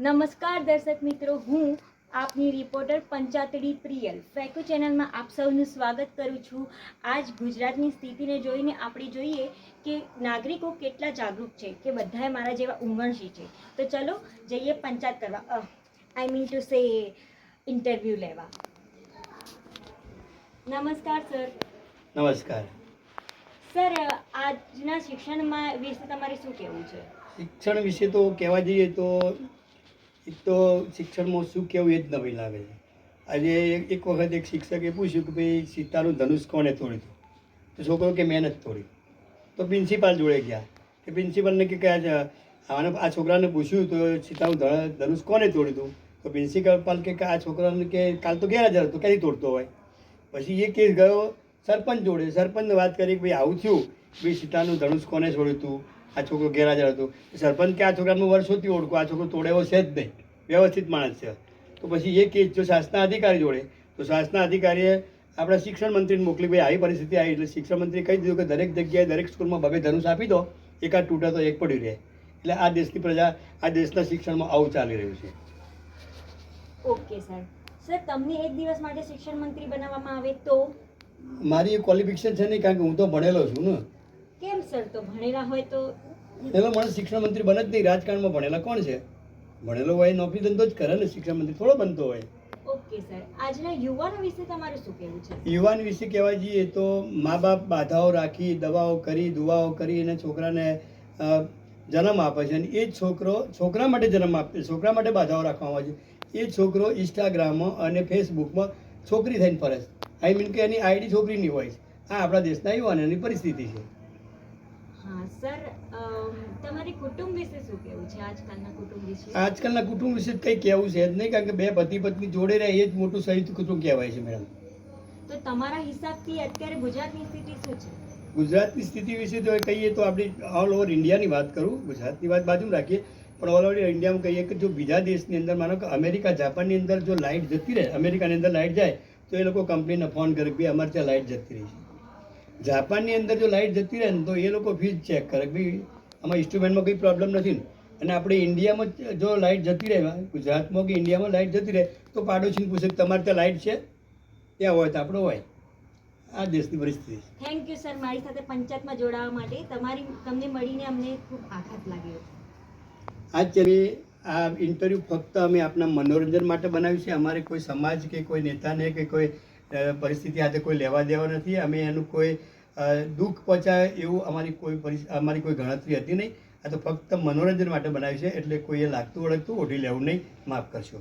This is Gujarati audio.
નમસ્કાર દર્શક મિત્રો, હું આપની રિપોર્ટર પંચાતડી પ્રિયલ ફેકો ચેનલમાં આપ સૌનું સ્વાગત કરું છું। આજ ગુજરાતની સ્થિતિને જોઈને આપણે જોઈએ કે નાગરિકો કેટલા જાગૃત છે કે બધાએ મારા જેવા ઊંઘણશી છે। તો ચલો જઈએ પંચાયત કરવા, I mean to say interview લેવા। નમસ્કાર સર। નમસ્કાર સર, આજના શિક્ષણમાં વિશે તમારે શું કહેવું છે? શિક્ષણ વિશે તો કહેવા જઈએ તો એક તો શિક્ષણમાં શું કહેવું એ જ નવી લાગે છે। આજે એક વખત એક શિક્ષકે પૂછ્યું કે ભાઈ સીતાનું ધનુષ કોણે તોડ્યું હતું? તો છોકરો કે મેં નથી તોડ્યું। તો પ્રિન્સિપાલ જોડે ગયા કે પ્રિન્સિપાલને કે આ છોકરાને પૂછ્યું તો સીતાનું ધનુષ કોને તોડ્યું હતું? તો પ્રિન્સિપાલ કે આ છોકરાને કે કાલ તો ગેરહાજર હતો, ક્યાંથી તોડતો હોય? પછી એ કેસ ગયો સરપંચ જોડે। સરપંચને વાત કરી કે ભાઈ આવું થયું, ભાઈ સીતાનું ધનુષ કોને છોડ્યું હતું? આ છોકરો ગેરહાજર હતો। સરપંચ કે આ છોકરાનું વર્ષોથી ઓળખું, આ છોકરો તોડે એવો છે જ નહીં, વ્યવસ્થિત માણસ છે। તો પછી એ કેસ જો શાસના અધિકારી જોડે, તો શાસના અધિકારીએ આપણા શિક્ષણ મંત્રીને મોકલી, ભાઈ આવી પરિસ્થિતિ આવી એટલે શિક્ષણ મંત્રી કહી દીધું કે દરેક જગ્યાએ દરેક સ્કૂલમાં બબે ધનુષ આપી દો, એકાદ તૂટે તો એક પડ્યું રહે। એટલે આ દેશની પ્રજા, આ દેશના શિક્ષણમાં આવું ચાલી રહ્યું છે। Okay sir. સર, તમને એક દિવસ માટે શિક્ષણ મંત્રી બનાવવામાં આવે તો? મારી એ ક્વોલિફિકેશન છે નહીં, કારણ કે હું તો ભણેલો છું ને। કેમ સર? તો ભણેલા હોય તો ભણેલો માણસ શિક્ષણ મંત્રી બને જ નહીં। રાજકારણમાં ભણેલા કોણ છે? ભણેલો હોય નોકરી ધંધો જ કરે ને, શિક્ષણ મંત્રી થોડો બનતો હોય। Okay sir. આજના યુવાનો વિશે તમારું શું કહેવું છે? યુવાન વિશે કહેવા જઈએ તો મા બાપ બાધાઓ રાખી, દવાઓ કરી, દુવાઓ કરી અને છોકરાને જન્મ આપે છે, અને એ જ છોકરા માટે જન્મ આપે, છોકરા માટે બાધાઓ રાખવામાં આવે છે। એ છોકરો ઇન્સ્ટાગ્રામમાં અને ફેસબુકમાં છોકરી થઈને ફરે છે, આઈ મીન કે એની આઈડી છોકરીની હોય છે। આ આપણા દેશના યુવાનોની પરિસ્થિતિ છે। હા સર, તમારી કુટુંબ વિશે શું કહેવું છે? આજકાલના કુટુંબ વિશે? આજકાલના કુટુંબ વિશે કંઈ કહેવું છે જ નહીં, કારણ કે બે પતિ પત્ની જોડે રહે એ જ મોટું સંયુક્ત કુટુંબ કહેવાય છે મેડમ। તો તમારા હિસાબથી અત્યારે ગુજરાતની સ્થિતિ શું છે? ગુજરાતની સ્થિતિ વિશે જો કહીએ તો આપણી ઓલ ઓવર ઇન્ડિયાની વાત કરું, ગુજરાતની વાત બાજુ રાખીએ, પણ ઓલ ઓવર ઇન્ડિયામાં કહીએ કે જો બીજા દેશની અંદર માનો કે અમેરિકા, જાપાનની અંદર જો લાઇટ જતી રહે, અમેરિકાની અંદર લાઇટ જાય તો એ લોકો કંપનીને ફોન કરે કે ભાઈ અમારે ત્યાં લાઇટ જતી રહી છે। જાપાનની અંદર જો લાઇટ જતી રહે ને તો એ લોકો ફ્યુઝ ચેક કરે કે ભાઈ આમાં ઇન્સ્ટ્રુમેન્ટમાં કંઈ પ્રોબ્લેમ નથી ને। અને આપણે ઇન્ડિયામાં જો લાઇટ જતી રહે, ગુજરાતમાં કે ઇન્ડિયામાં લાઇટ જતી રહે તો પાડોશીને પૂછે કે તમારે ત્યાં લાઇટ છે? ત્યાં હોય તો આપણે હોય। આ દેશની પરિસ્થિતિ છે। થેન્ક યુ સર, મારી સાથે પંચાયતમાં જોડાવા માટે। તમને મળીને અમને ખૂબ આઘાત લાગ્યો। આ ઇન્ટરવ્યૂ ફક્ત અમે આપણા મનોરંજન માટે બનાવ્યું છે। અમારે કોઈ સમાજ કે કોઈ નેતાને કે કોઈ પરિસ્થિતિ સાથે કોઈ લેવા દેવા નથી। અમે એનું કોઈ દુઃખ પહોંચાય એવું અમારી કોઈ ગણતરી હતી નહીં। આ તો ફક્ત મનોરંજન માટે બનાવ્યું છે, એટલે કોઈએ લાગતું ઓળખતું ઓઢી લેવું નહીં, માફ કરશો।